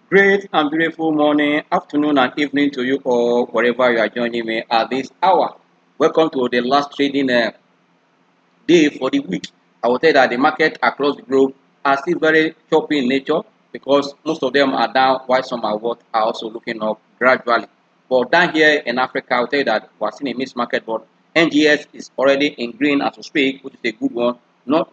Great and beautiful morning, afternoon, and evening to you all, wherever you are joining me at this hour. Welcome to the last trading day for the week. I will tell you that the market across the globe are still very choppy in nature because most of them are down, while some are also looking up gradually. But down here in Africa, I will tell you that we are seeing a mixed market, but NGS is already in green as we speak, which is a good one. Not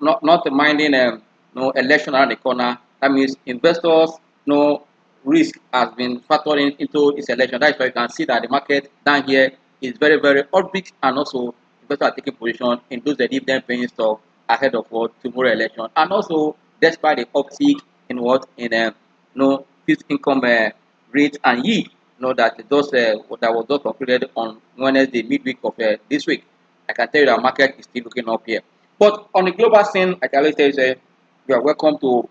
minding no election around the corner. That means investors no risk has been factored into this election. That is why you can see that the market down here is very upbeat, and also investors are taking position in those that dividend paying stock ahead of what tomorrow election. And also despite the uptick in what in fixed income rate and yield, that was just concluded on Wednesday midweek of this week. I can tell you that market is still looking up here. But on the global scene, I can always tell you, you are welcome to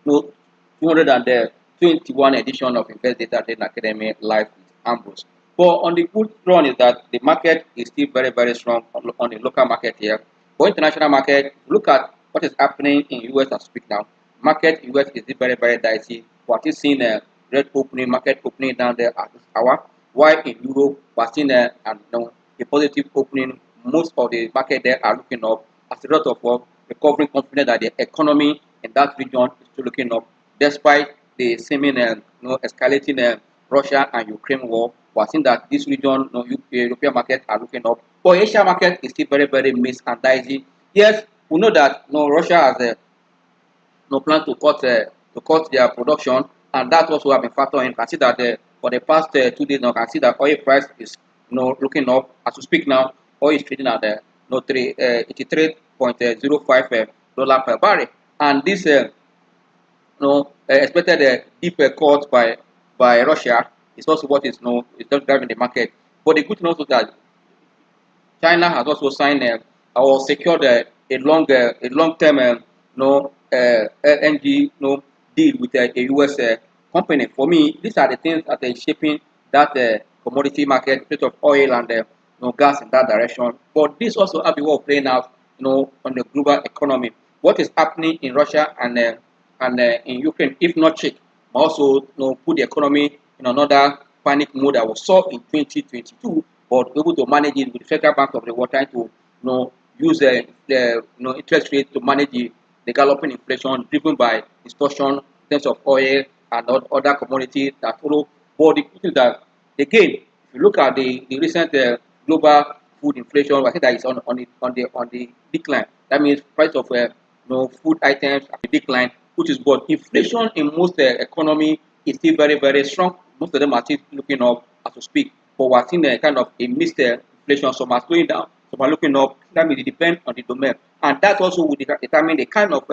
no 221 edition of Investdata Trading Academy live with Ambrose. But on the good run is that the market is still very strong on the local market here. For international market, look at what is happening in US as speak now. Market in US is still very dicey. What is seeing a red opening, market opening down there at this hour. While in Europe, we're seeing a positive opening. Most of the market there are looking up as a result of recovering confidence that the economy in that region is still looking up, despite the seeming escalating Russia and Ukraine war. We are seeing that this region, European market are looking up, but Asia market is still very mixed and dicey. Yes, we know that Russia has no plan to cut their production, and that also have been factored in. You can see that for the past 2 days now, you can see that oil price is looking up as we speak now. Oil is trading at 83.05 dollar per barrel, and this expected deep cut by Russia is also what is is just driving the market. But the good thing also that China has also signed or secured a long term LNG deal with a US company. For me, these are the things that are shaping that commodity market, rate of oil and gas in that direction. But this also have the way of playing out, on the global economy. What is happening in Russia and in Ukraine, if not check, also put the economy in another panic mode that we saw in 2022, but able to manage it with the Federal Bank of the World trying to use the interest rate to manage the galloping inflation driven by distortion in terms of oil and other commodities that follow. But the thing is that again, if you look at the recent global food inflation, I think that is on the decline. That means price of food items are decline, which is good. Inflation in most economy is still very strong. Most of them are still looking up as we speak. But we're seeing a kind of a mixed inflation. Some are going down, some are looking up. That means it depends on the domain. And that also will determine the kind of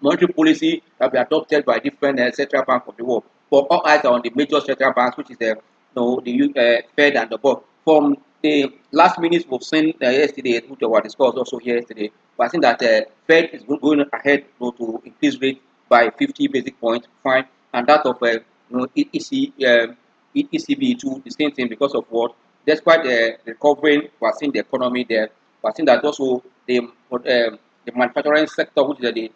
monetary policy that will be adopted by different central banks of the world. But all eyes are on the major central banks, which is the Fed and the board. From the last minutes we've seen yesterday, which were discussed also here yesterday, we are seeing that Fed is going ahead to increase rate by 50 basic points, fine, and that of ECB too, the same thing because of what? Despite the recovering, we are seeing the economy there. We are seeing that also the manufacturing sector, which is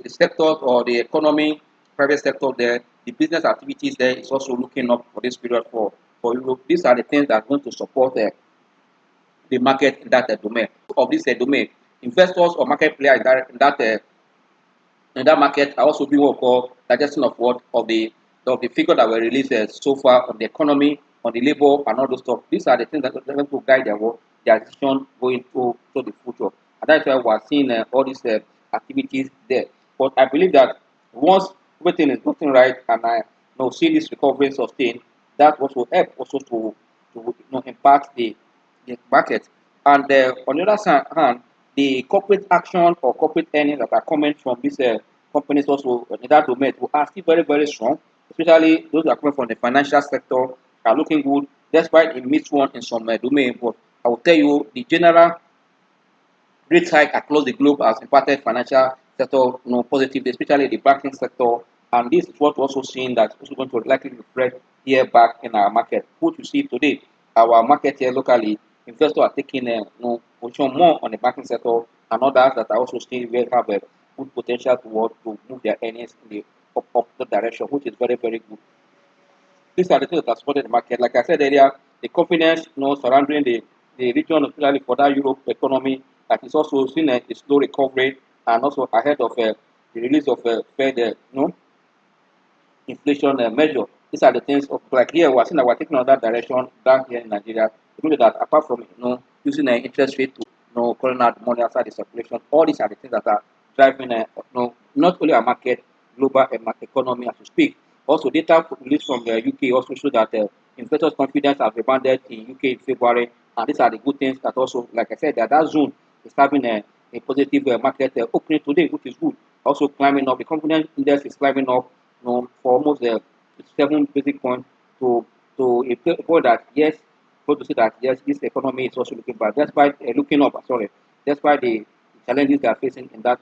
the sectors or the economy, private sector there, the business activities there is also looking up for this period for Europe. These are the things that are going to support the market in that domain. Of this domain, investors or market players in that market are also doing what we call digestion of what of the figure that were released so far on the economy, on the labor, and all those stuff. These are the things that are going to guide their decision going to the future. And that's why we are seeing all these activities there. But I believe that once everything is looking right and I see this recovery sustain, that also help also to impact the market. And on the other hand, the corporate action or corporate earnings that are coming from these companies also in that domain are still very strong, especially those that are coming from the financial sector are looking good, despite a mixed one in some domain. But I will tell you, the general rate hike across the globe has impacted financial sector positively, especially the banking sector. And this is what we're also seeing that is going to likely reflect here back in our market. What you see today, our market here locally, investors are taking position more on the banking sector and others that are also still will have a good potential to move their earnings of the direction, which is very, very good. These are the things that are supported the market. Like I said earlier, the confidence surrounding the region, especially for that Europe economy, that is also seeing a slow recovery and also ahead of the release of Fed, inflation measure. These are the things of, like here we're seeing that we're taking another direction down here in Nigeria. Even that apart from using an interest rate to calling out money outside the circulation, all these are the things that are driving not only our market, global economy as we speak. Also, data released from the UK also show that investors' confidence has rebounded in UK in February, and these are the good things that also, like I said, that zone is having a positive market opening today, which is good. Also climbing up, the confidence index is climbing up for almost 7 basic points to a point that yes, go to say that yes, this economy is also looking bad. Despite looking up, sorry, despite the challenges they are facing in that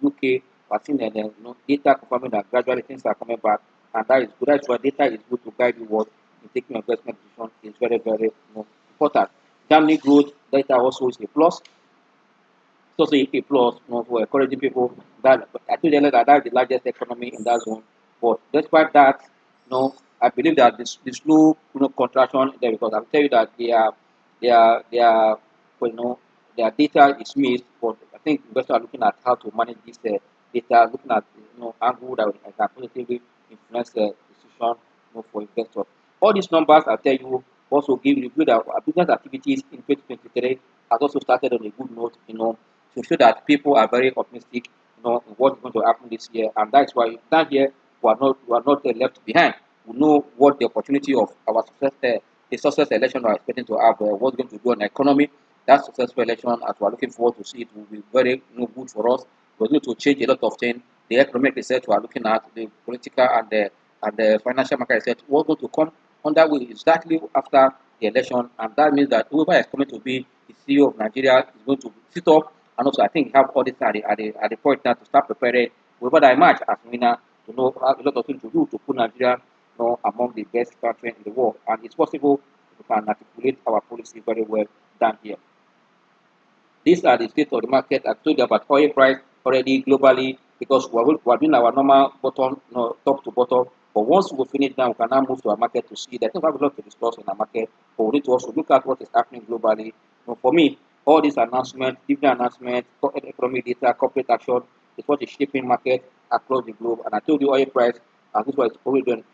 UK, but seeing data confirming that gradually things are coming back, and that is good. That's why data is good to guide you what in taking investment decision is very, very important. Germany growth data also is a plus. It's also a plus for encouraging people that I think that that's the largest economy in that zone. But despite that, I believe that this slow contraction there because I'll tell you that they are well, their data is missed, but I think investors are looking at how to manage this data, looking at angle that can positively influence the decision for investors. All these numbers I tell you also give review that our business activities in 2023 has also started on a good note, to show that people are very optimistic, in what's going to happen this year, and that's why down here we are not left behind. We know what the opportunity of our success, the success election we are expecting to have, what's going to do on the economy. That successful election, as we are looking forward to see it, will be very good for us. We're going to change a lot of things. The economic research we are looking at, the political and the financial market research, what's going to come on that way exactly after the election, and that means that whoever is coming to be the CEO of Nigeria is going to sit up, and also I think have all this at the point now to start preparing whoever that emerge as winner to know have a lot of things to do to put Nigeria among the best countries in the world, and it's possible if we can articulate our policy very well down here. These are the state of the market. I told you about oil price already globally because we're doing our normal bottom, top to bottom. But once we finish now, we can now move to our market to see that we have a lot to discuss in our market. But we need to also look at what is happening globally. For me, all these announcements, dividend announcements, economic data, corporate action is what is shaping market across the globe. And I told you oil price, this is what it's probably doing,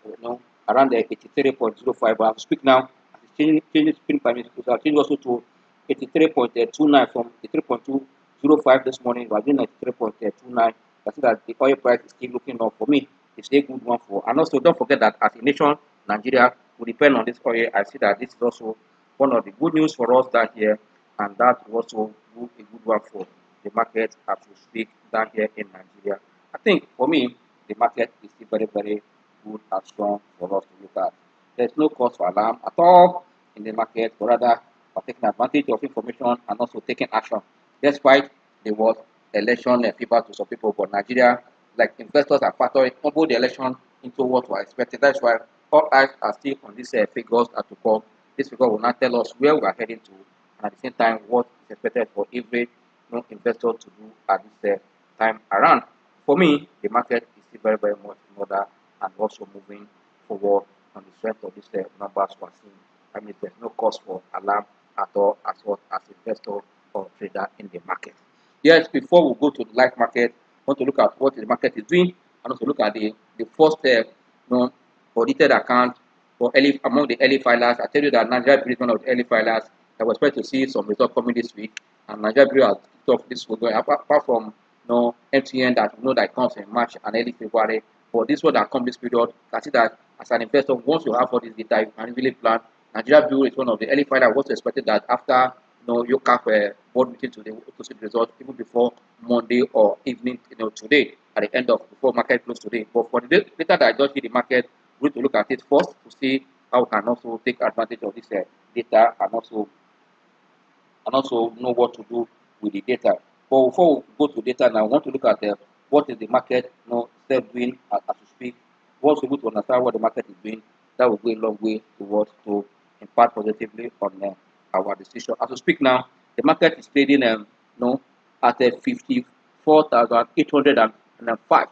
around the 83.05. But I speak now, as it's changing spin parameters, I'll change also to 83.29 from 83.205 this morning. We are doing 83.29. I see that the oil price is still looking up for me. It's a good one for. And also, don't forget that as a nation, Nigeria will depend on this oil. I see that this is also one of the good news for us down here, and that will also be a good one for the market as we speak down here in Nigeria. I think for me, the market is still very, very good and strong for us to look at. There's no cause for alarm at all in the market, but rather for taking advantage of information and also taking action. Despite the was election fever to some people, but Nigeria, like investors are factoring over the election into what we're expecting. That's why all eyes are still on these figures at to come. This figure will not tell us where we are heading to, and at the same time, what is expected for every investor to do at this time around. For me, the market is still very, very much in order and also moving forward on the strength of these numbers we're seeing. I mean, there's no cause for alarm at all as what as investor or trader in the market. Yes, before we go to the live market, want to look at what the market is doing and also look at the first audited account for early among the early filers. I tell you that Nigeria is one of the early filers. I was expect to see some results coming this week, and Nigeria has kicked off this week. Apart from MTN that we know that comes in March and early February, but this one that comes this period, I see that as an investor, once you have all this data, you can really plan. Nigeria Bureau is one of the early filer. Was expected that after you have a board meeting today to see the result even before Monday or evening, today at the end of before market close today. But for the data that I just hit the market, we need to look at it first to see how we can also take advantage of this data and also know what to do with the data. But before we go to data now, I want to look at what is the market self doing as we speak. Once we able to understand what the market is doing, that will go a long way towards to impact positively on our decision. As we speak now, the market is trading at 54,805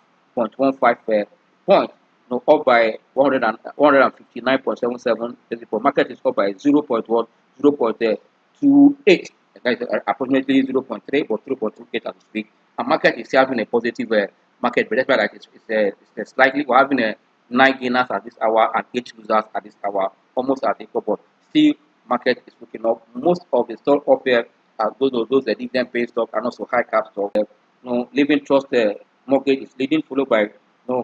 0.15 point, up by 159.77 basis point. Market is up by 0.28. That is approximately 0.3 or 0.28 as we speak. And market is still having a positive market, but that's why like it's slightly we're having a 9 gainers at this hour and 8 losers at this hour, almost at equal, but still market is looking up. Most of the stock up here are those dividend pay stock and also high cap stock. Living trust mortgage is leading, followed by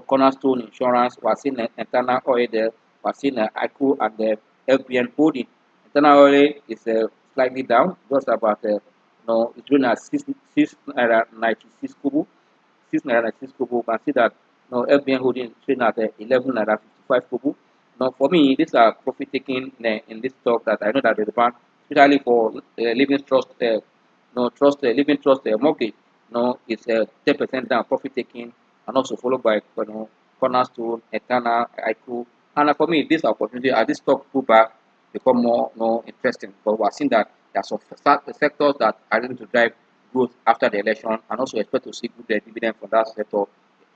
Cornerstone Insurance. We're seeing internal oil there. We're seeing ICO and the FBN holding. Internal oil is slightly down, just about it's doing at 6 naira 96 kobo. 6 naira 96 kobo. You can see that FBN holding is trading at 11 naira 55 kobo. Now, for me, these are profit taking in this stock that I know that the bank, especially for living trust, living trust mortgage, it's 10% down, profit taking, and also followed by Cornerstone, Eternal, ICO. And for me, this opportunity as this stock pull back become more interesting, because we are seeing that there are some sectors that are going to drive growth after the election, and also expect to see good dividend from that sector.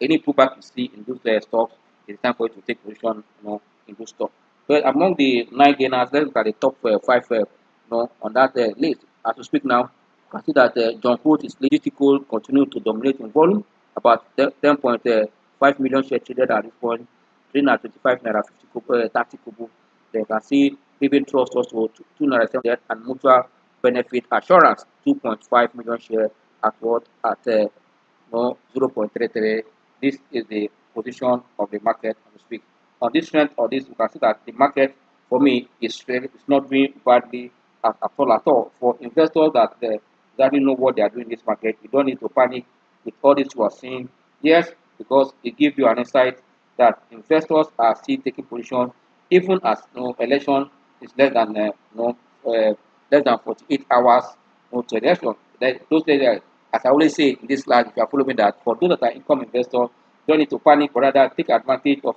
Any pullback you see in those stocks, it's time for you to take position, in those stocks. But among the 9 gainers, let's look at the top five, on that list. As we speak now, you can see that John Holt is logistical, continue to dominate in volume, about 10.5 million shares traded at this point, trading at 25 naira 50 kobo, 30 kobo. Then you can see Living Trust also 2 naira 7 and Mutual Benefit Assurance 2.5 million shares at what at 0.33. This is the position of the market as we speak. On this trend or this, you can see that the market for me is not doing badly at all. For investors that exactly know what they are doing in this market, you don't need to panic with all this you are seeing. Yes, because it gives you an insight that investors are still taking position even as election is less than 48 hours to election. Those days, as I always say in this slide, if you are following that, for those that are income investors, don't need to panic, but rather take advantage of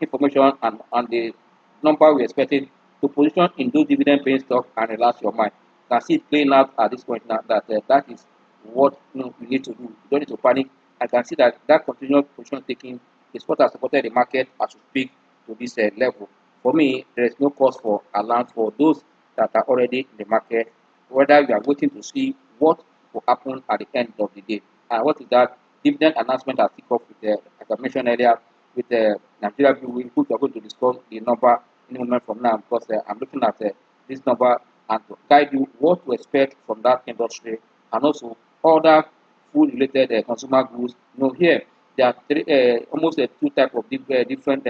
information and the number we're expecting to position in those dividend paying stocks and relax your mind. You can see it playing out at this point now that that is what you need to do. You don't need to panic. I can see that continuous position taking is what has supported the market as we speak to this level. For me, there is no cause for alarm for those that are already in the market, whether you are waiting to see what will happen at the end of the day. And what is that? Dividend announcement has kicked off with, as I mentioned earlier, with the Nigeria Bureau, which we are going to discuss the number in a moment from now, because I'm looking at this number and to guide you what to expect from that industry, and also other food related consumer goods. Here there are almost two types of different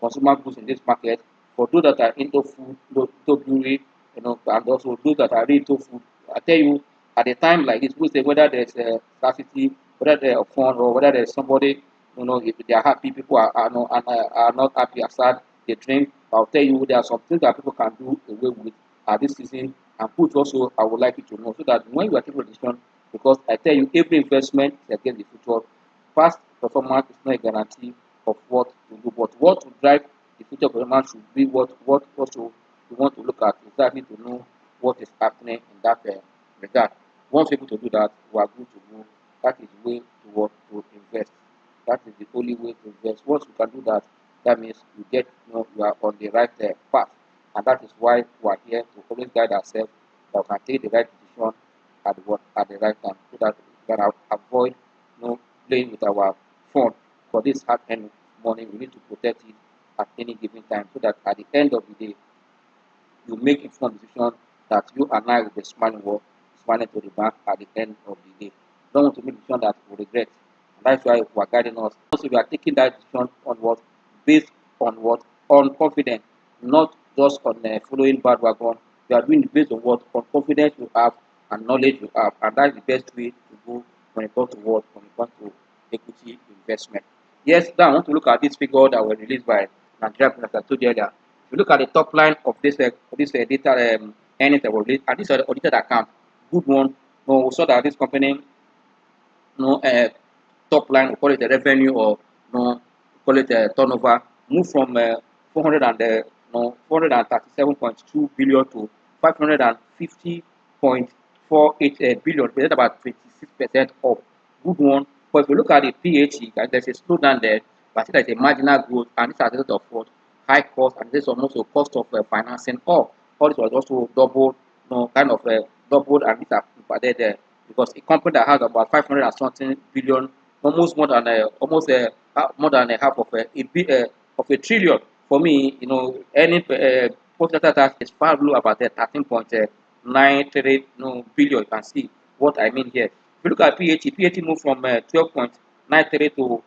consumer goods in this market. For those that are into food, into beauty, and also those that are really into food. I tell you, at a time like this, we say whether there's a scarcity, whether there's a fund, or whether there's somebody, if they are happy, people are not happy, are sad, they drink. I'll tell you, there are some things that people can do away with at this season, and which also I would like you to know, so that when you are taking a decision, because I tell you, every investment is against the future. Past performance is not a guarantee of what to do, but what to drive the future performance should be what also we want to look at, exactly to know what is happening in that regard. Once we're able to do that, we are good to go. That is the way to invest. That is the only way to invest. Once you can do that, that means you are on the right path, and that is why we are here to always guide ourselves that we can take the right decision at the right time, so that we can avoid playing with our phone. For this hard earned money, we need to protect it at any given time, so that at the end of the day, you make informed decision that you and I will be smiling to the bank at the end of the day. Don't want to make decision that we regret. And that's why we are guiding us. Also, we are taking that decision on what? Based on what? On confidence, not just on following bad wagon. We are doing it based on what? On confidence you have and knowledge you have. And that's the best way to go when it comes to what? When it comes to equity investment. Yes, now I want to look at this figure that was released by Nigeria, as I told you earlier. If you look at the top line of this data earnings that were released, and this is the audited account, good one. We saw that this company, top line, we call it the revenue, or call it the turnover, move from 400 and 437.2 billion to 550.48 billion. That's about 26% up. Good one. But if you look at the PHE, there's a slowdown there, but I see there's a marginal growth, and it's as a result of what? High cost, and there's also cost of financing. All this was also doubled, kind of doubled, and these are embedded there because a company that has about 500 and something billion, almost more than more than a half of of a trillion. For me, any post tax is far below about 13.93 billion. You can see what I mean here. If you look at PHE, PHE moved from 12.93 to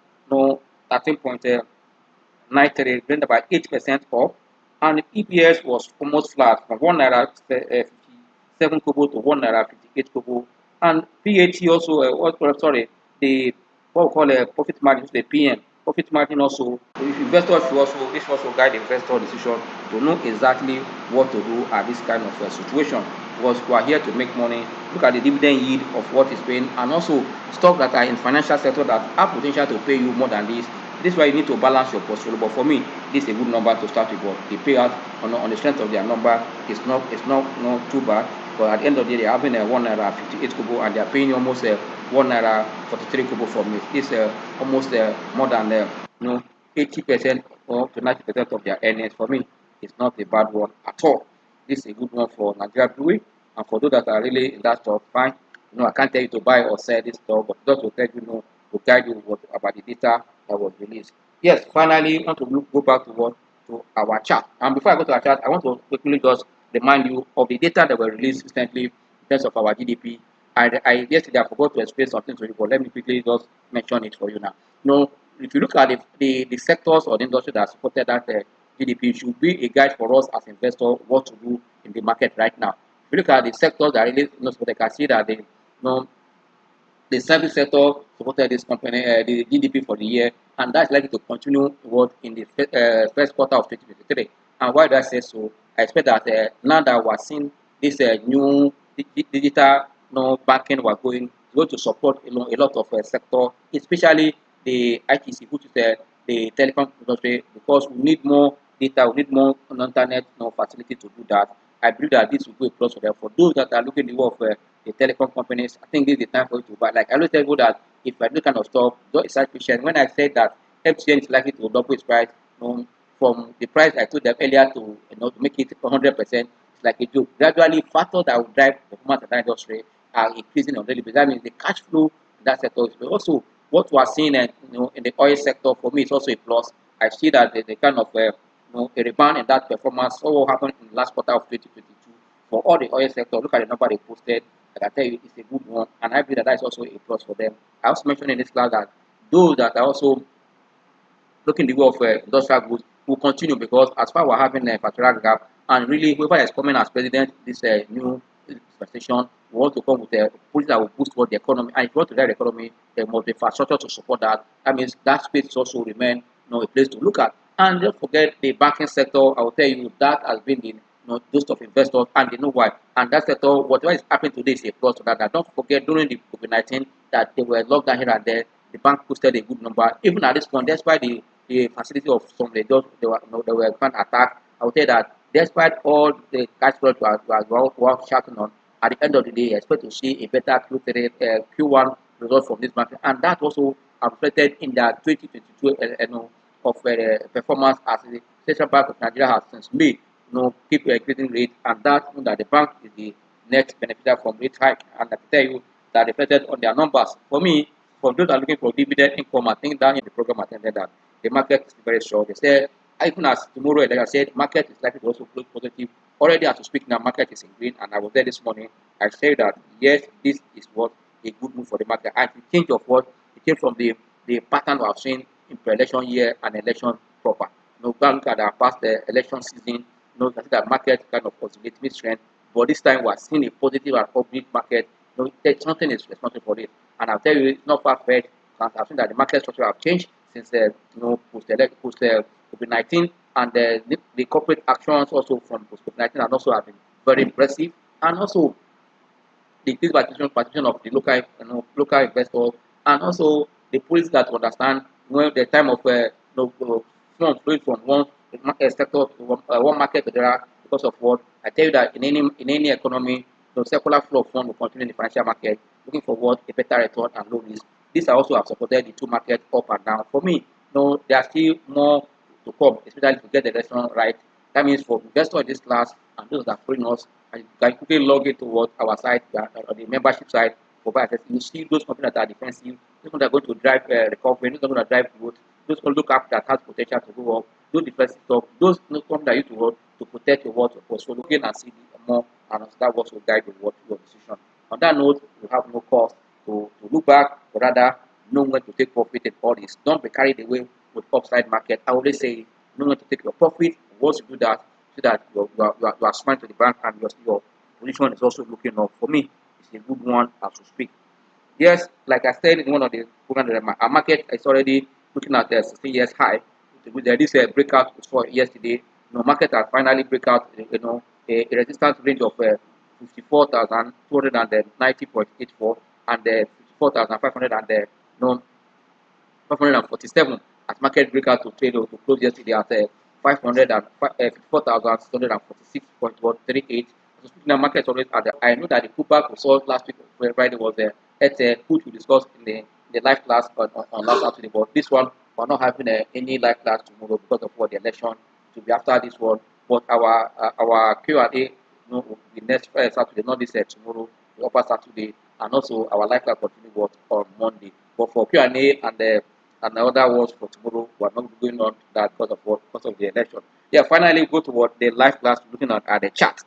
13.93, gained about 8% up, and EPS was almost flat from 1 naira 57 kobo to 1 naira 58 kobo. And PAT also, sorry, the what we call a profit margin, the PM profit margin also. If investors should also, this also guide investor decision to know exactly what to do at this kind of situation, because we are here to make money. Look at the dividend yield of what is paying, and also stocks that are in financial sector that have potential to pay you more than this. This is why you need to balance your portfolio. But for me, this is a good number to start with. But the payout on the strength of their number is not too bad. But at the end of the day, they're having a 1 naira 58 kobo, and they're paying almost 1 naira 43 kobo from it. This almost more than 80% or to 90% of their earnings. For me, it's not a bad one at all. This is a good one for Nigeria Brewery, and for those that are really in that stock, fine. I can't tell you to buy or sell this stock, but just to let you know, to guide you about the data that was released. Yes, finally, I want to go back to our chart. And before I go to our chart, I want to quickly just remind you of the data that were released recently in terms of our GDP. Yesterday I forgot to explain something to you, but let me quickly just mention it for you now. If you look at the sectors or the industry that supported that GDP, should be a guide for us as investors what to do in the market right now. If you look at the sectors that really supported, can see that the service sector supported this company, the GDP for the year, and that's likely to continue what in the first quarter of 2023. And why do I say so? I expect that now that we're seeing this new digital banking, we're going to support a lot of sector, especially the ITC, which is the telecom industry, because we need more data, we need more internet facility to do that. I believe that this will go a plus for them. For those that are looking at the work of the telecom companies, I think this is the time for you to buy. Like I always tell you that if I do kind of stuff, don't excite patient. When I said that MTN is likely to double its price, from the price I told them earlier to make it 100%, it's like a joke. Gradually, factors that will drive the performance of that industry are increasing on daily basis. That means the cash flow in that sector is also what we are seeing in the oil sector. For me, it's also a plus. I see that the kind of a rebound in that performance. So what happened in the last quarter of 2022 for all the oil sector? Look at the number they posted. I can tell you it's a good one, and I believe that is also a plus for them. I also mentioned in this class that those that are also looking the way of industrial goods will continue, because as far as we're having a particular gap, and really whoever is coming as president this new dispensation, we want to come with a policy that will boost what the economy, and if you want to drive the economy, there must be infrastructure to support that. That means that space also remain a place to look at. And don't forget the banking sector. I will tell you that has been the those of investors, and they know why. And that sector, whatever is happening today is a plus to that. Don't forget during the COVID-19 that they were locked down here and there. The bank posted a good number. Even at this point, despite the facility of some they were kind of attacked, I would say that despite all the cash flow we are shouting on, at the end of the day, I expect to see a better Q1 result from this market, and that also reflected in the 2022 of performance, as the Central Bank of Nigeria has since May keep increasing rate, and that the bank is the net beneficiary from rate hike. And I can tell you that reflected on their numbers. For me, for those that are looking for dividend income, I think that in the program attended that the market is very strong. They said even as tomorrow, like I said, market is likely to also close positive. Already as we speak now, market is in green, and I was there this morning. I said that yes, this is what a good move for the market. And to think of what it came from the pattern we have seen in pre-election year and election proper. Go and look at our past election season. You can see that market kind of oscillating strength, but this time we are seeing a positive and upbeat market. Something is responsible for it, and I'll tell you, it's not far-fetched. I've seen that the market structure have changed since post COVID-19, and the corporate actions also from post COVID-19 and also have been very impressive, and also the increased participation of the local investors, and also the police that understand when the time of funds flowing from one sector to one market to the other, because of what I tell you that in any economy, the circular flow of funds will continue in the financial market, looking for what a better return and low risk These are also have supported the two markets up and down. For me, no, there are still more to come, especially to get the direction right. That means for investors in this class and those that are following us, and you can quickly log into what our site, or the membership site, for access. You see those companies that are defensive, those ones that are going to drive recovery, those are going to drive growth, those will look up that has potential to go up, those defensive stock, those companies that you to work to protect your what your portfolio. Again, and see more, and that what will guide your decision. On that note, you have no cost to look back, but rather know when to take profit in all this. Don't be carried away with upside market. I always say, know when to take your profit. Once you do that, so that you are smart to the bank and your position is also looking up. For me, it's a good one as we speak. Yes, like I said in one of the programs, our market is already looking at the 16 years high. There is a breakout we saw yesterday. Market has finally break out, a resistance range of 54,290.84 and 54,500 and 547 as market breakout to trade to close yesterday at 54,646.138. So speaking of market always at the, I know that the pullback we saw last week when Friday was at which we discussed in the live class on last Saturday, but this one we're not having any live class tomorrow because of what the election to be after this one. But our Q&A, the next Saturday, not this tomorrow, the upper Saturday, and also our live class continue what on Monday. But for Q&A and the other words for tomorrow, we're not going on that because of what because of the election. Yeah, finally go to what the live class looking at the chart.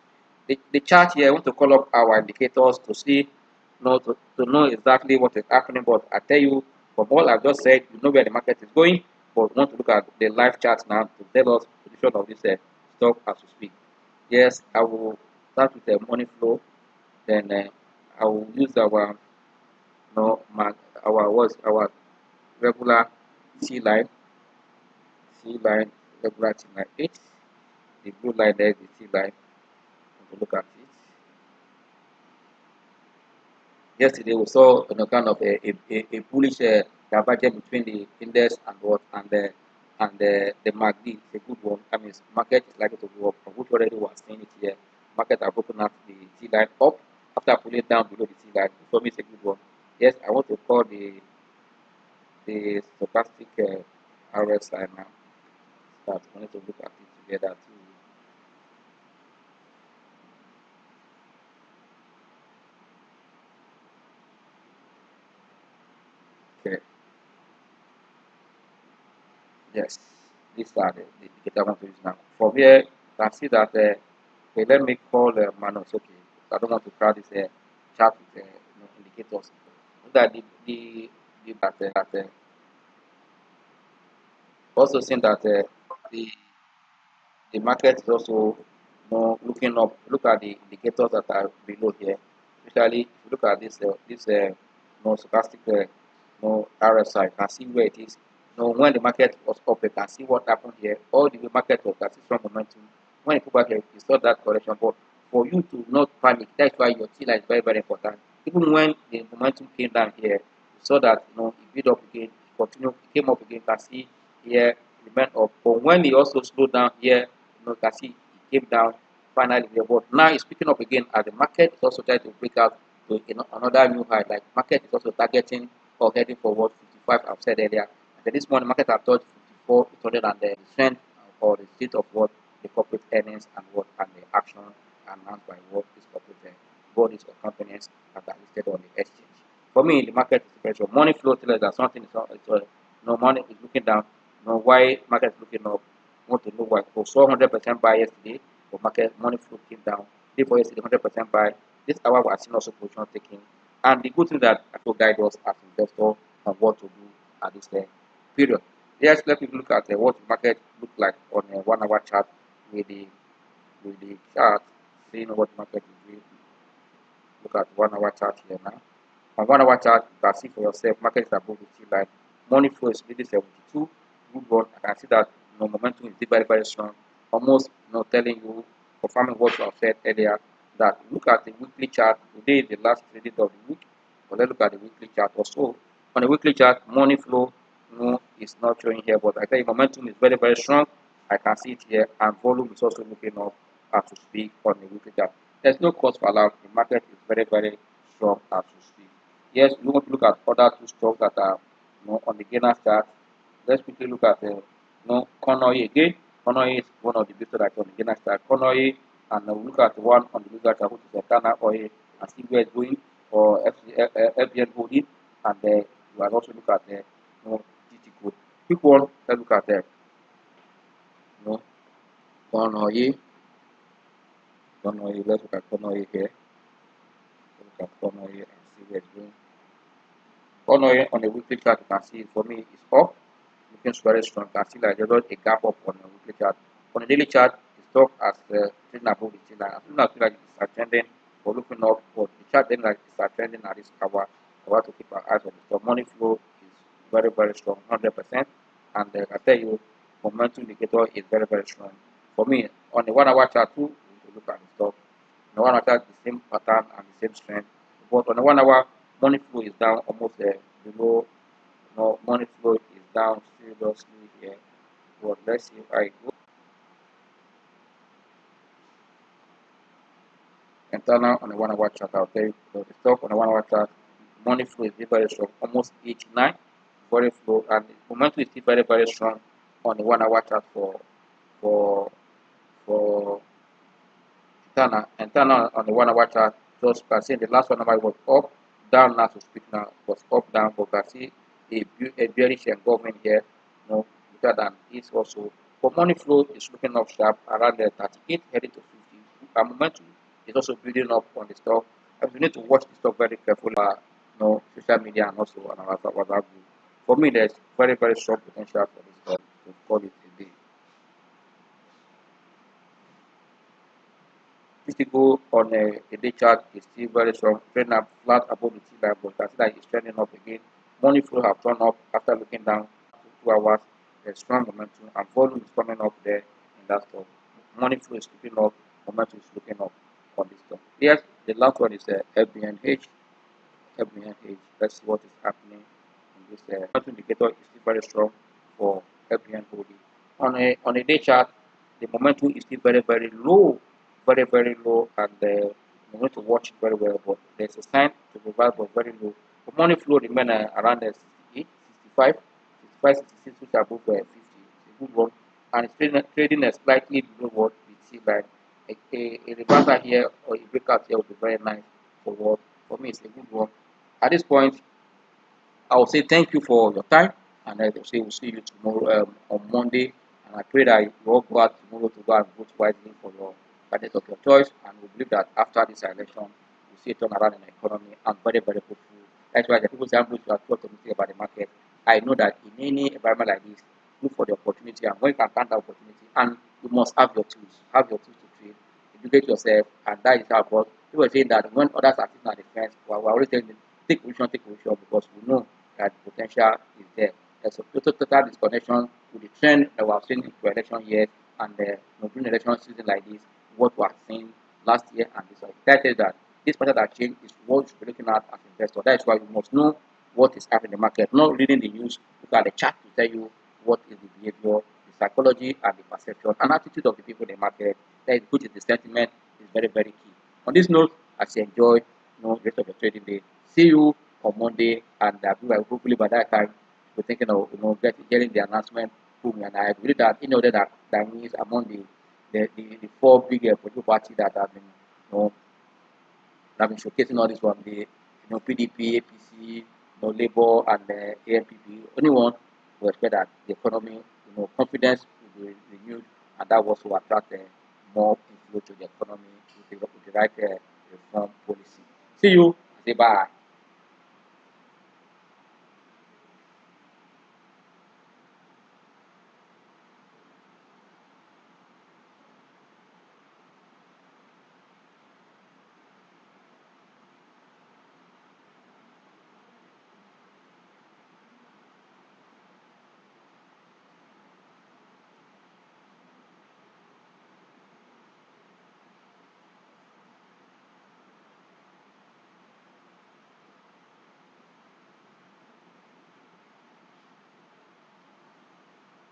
The chart here, I want to call up our indicators to see, to know exactly what is happening. But I tell you, from all I've just said, you know where the market is going. But we want to look at the live chart now to tell us the position of this stock as we speak. Yes, I will start with the money flow. Then I will use our, our regular C line, C line, regular T line 8. The blue line there is the T line. To look at it. Yesterday we saw kind of a bullish divergence between the index and what and the MACD. It's a good one. I mean, market is likely to go up from which already was seeing it here. Market have broken out the T line up after pulling down below the T line. For me, it's a good one. Yes, I want to call the stochastic RSI now. Start. We need to look at it together too. Okay. Yes, these are the indicator I want to use now. From here, you can see that, okay, let me call Manos, okay. I don't want to crowd this chart with indicators. Look at the that also seeing that the market is also looking up. Look at the indicators that are below here. Especially if you look at this stochastic RSI, you can see where it is. When the market was up, you can see what happened here. All the market was at strong momentum. When it put back here, you saw that correction. But for you to not panic, that's why your T line is very, very important. Even when the momentum came down here, you saw that it built up again, it came up again. You can see here it went up. But when it also slowed down here, you can see it came down finally here. But now it's picking up again as the market is also trying to break out to another new high. Like market is also targeting or heading forward 55 I've said earlier. And then this morning market have touched 54 800 and the trend or the state of what the corporate earnings and what and the action announced by what is corporate bodies or companies that are listed on the exchange. For me, the market is pressure. Money flow tells us that something is no money is looking down. Why market is looking up? Want to know why? So saw 100% buy yesterday, but market money flow came down. Therefore, yesterday 100% buy. This hour we are seeing also position taking. And the good thing that I will guide us as investor on what to do at this period. Yes, let me look at what the market look like on a 1 hour chart with the chart, seeing what the market is doing. Look at 1 hour chart here now. On 1 hour chart, you can see for yourself, market is above the T line. Money flow is really 72. Good one. I can see that momentum is very, very strong. Almost telling you, confirming what you have said earlier, that look at the weekly chart. Today is the last trading of the week. But let's look at the weekly chart also. On the weekly chart, money flow is not showing here, but I tell you momentum is very, very strong. I can see it here, and volume is also looking up as we speak on the weekly chart. There's no cause for alarm. The market is very, very strong as we speak. Yes, we want to look at other two stocks that are on the gainer chart. Let's quickly look at Connoy again. Connoy is one of the big stocks on the gainer chart. Connoy, and we'll look at one on the bigger chart, which is Ghana Oil, and see where it's going, or FBN Holding, and we will also look at the GT code. Quick one, let's look at the Connoy. Connoy, let's look at Connoy here. Look at Connoy and see where it's going. Connoy on the weekly chart, you can see for me it's up, looking very strong. You can see like there's a gap up on the weekly chart. On the daily chart, the stock has trading above the T line. I feel like it's trending or looking up, but the chart then like it's trending at this cover. We have to keep our eyes on the stock. Money flow is very strong, 100%. And I tell you, momentum indicator is very strong. For me, on the 1 hour chart too, we look at the stock. On the 1 hour chart, the same pattern and the same strength. But on the 1 hour, money flow is down almost below. Money flow is down seriously here. But let's see if I go internal on the 1 hour chart. I'll tell you the stock on the 1 hour chart. Money flow is very strong, almost 89. Very flow, and the momentum is still very strong on the 1 hour chart for for internal on the 1 hour chart. Just can see the last 1 hour was up, down now to speak now was up, down, but can see a bearish engulfment here, bigger than it's also. For money flow is looking up sharp around the 38 heading to 50. And momentum is also building up on the stock. And we need to watch the stock very carefully, social media and also on our WhatsApp group. For me, there's very strong potential for this stock to call it a day. Physical on a day chart is still very strong, trending up flat above the T line, but can see that it's trending up again. Money flow have turned up after looking down to 2 hours. There's strong momentum and volume is coming up there in that stock. Money flow is looking up, momentum is looking up on this stock. Yes, the last one is FBNH. FBNH. Let's see what is happening in this. Momentum indicator is still very strong for FBN holding. On a day chart, the momentum is still very low, very low, and we need to watch it very well. But there's a sign to provide, but very low. The money flow remain around 68, 65, 65, 66, which are above 50. It's a good one, and it's trading slightly below what we see like a reversal here or a breakout here would be very nice for what for me it's a good one. At this point, I will say thank you for your time, and I will say we'll see you tomorrow on Monday. And I pray that you all go out tomorrow to go and vote wisely for your candidate of your choice. And we believe that after this election, we'll see a turnaround in the economy and very hopeful. That's why the people say Ambrose, you are too optimistic about the market. I know that in any environment like this, look for the opportunity, and when you can find that opportunity, and you must have your tools, to trade, educate yourself, and that is how. But people are saying that when others are sitting at the fence, we're always telling them take position because we know that potential is there. There's a total disconnection with the trend that we have seen into election years and during election season like this, what we have seen last year and this year. That is that this pattern that change is what you should be looking at as investor. That is why you must know what is happening in the market, not reading the news, look at the chart to tell you what is the behavior, the psychology and the perception and attitude of the people in the market. That is which is the sentiment is very key. On this note, as you enjoy the rest of the trading day. See you on Monday, and hopefully by that time we're thinking of getting the announcement. Boom, and I believe that that means among the four big political parties that have been showcasing all this one, the PDP, APC, Labour, and the ANPP. Only one to expect that the economy, confidence will be renewed, and that was to attract more inflow to the economy with the right reform policy. See you. Say bye.